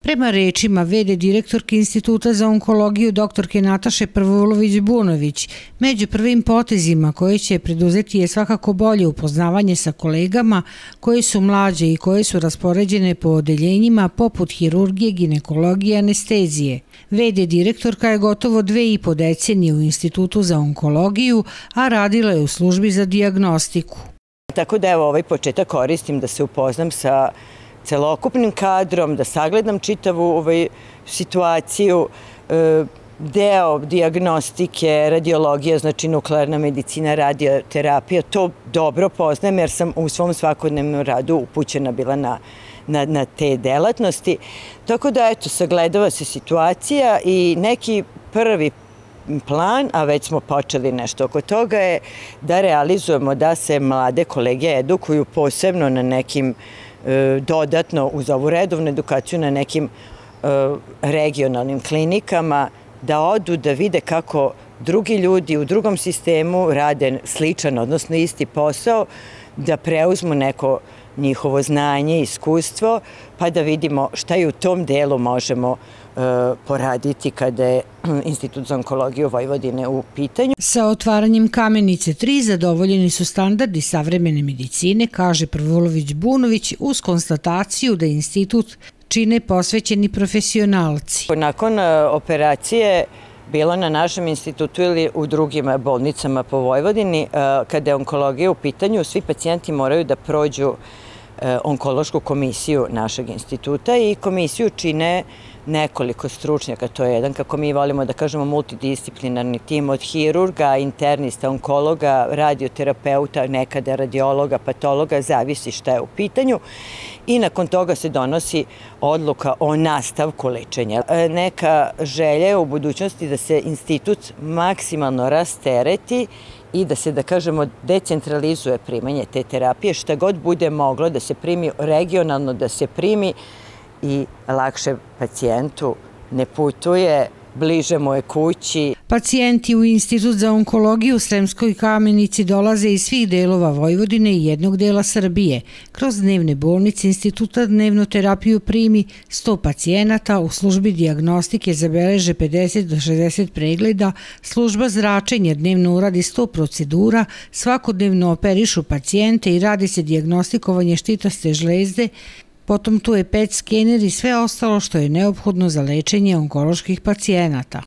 Prema rečima v.d. direktorke Instituta za onkologiju dr. Nataše Prvolović-Bunović, među prvim potezima koje će preduzeti je svakako bolje upoznavanje sa kolegama koji su mlađe i koje su raspoređene po odeljenjima poput hirurgije, ginekologije i anestezije. V.d. direktorka je gotovo 2,5 decenije u Institutu za onkologiju, a radila je u službi za dijagnostiku. Tako da evo ovaj početak koristim da se upoznam sa celokupnim kadrom, da sagledam čitavu situaciju, deo dijagnostike, radiologija, znači nuklearna medicina, radioterapija, to dobro poznajem jer sam u svom svakodnevnom radu upućena bila na te delatnosti. Tako da, eto, sagledava se situacija i neki prvi plan, a već smo počeli nešto oko toga, je da realizujemo da se mlade kolege edukuju posebno na nekim dodatno uz ovu redovnu edukaciju na nekim regionalnim klinikama, da odu da vide kako drugi ljudi u drugom sistemu rade sličan, odnosno isti posao, da preuzmu neko njihovo znanje i iskustvo, pa da vidimo šta i u tom delu možemo poraditi kada je Institut za onkologiju Vojvodine u pitanju. Sa otvaranjem Kamenice 3 zadovoljeni su standardi savremene medicine, kaže Prvolović-Bunović, uz konstataciju da institut čine posvećeni profesionalci. Nakon operacije bilo na našem institutu ili u drugim bolnicama po Vojvodini, kada je onkologija u pitanju, svi pacijenti moraju da prođu onkološku komisiju našeg instituta i komisiju čine nekoliko stručnjaka. To je jedan, kako mi volimo da kažemo, multidisciplinarni tim od hirurga, internista, onkologa, radioterapeuta, nekada radiologa, patologa, zavisi šta je u pitanju. I nakon toga se donosi odluka o nastavku lečenja. Neka želja je u budućnosti da se institut maksimalno rastereti i da se, da kažemo, decentralizuje primanje te terapije, šta god bude moglo da se primi regionalno, da se primi i lakše pacijentu ne putuje, bliže mu je kući. Pacijenti u Institut za onkologiju u Sremskoj Kamenici dolaze iz svih delova Vojvodine i jednog dela Srbije. Kroz dnevne bolnice instituta dnevnu terapiju primi 100 pacijenata, u službi dijagnostike zabeleže 50 do 60 pregleda, služba zračenja dnevno uradi 100 procedura, svakodnevno operišu pacijente i radi se dijagnostikovanje štitaste žlezde. Potom tu je PET skener i sve ostalo što je neophodno za lečenje onkoloških pacijenata.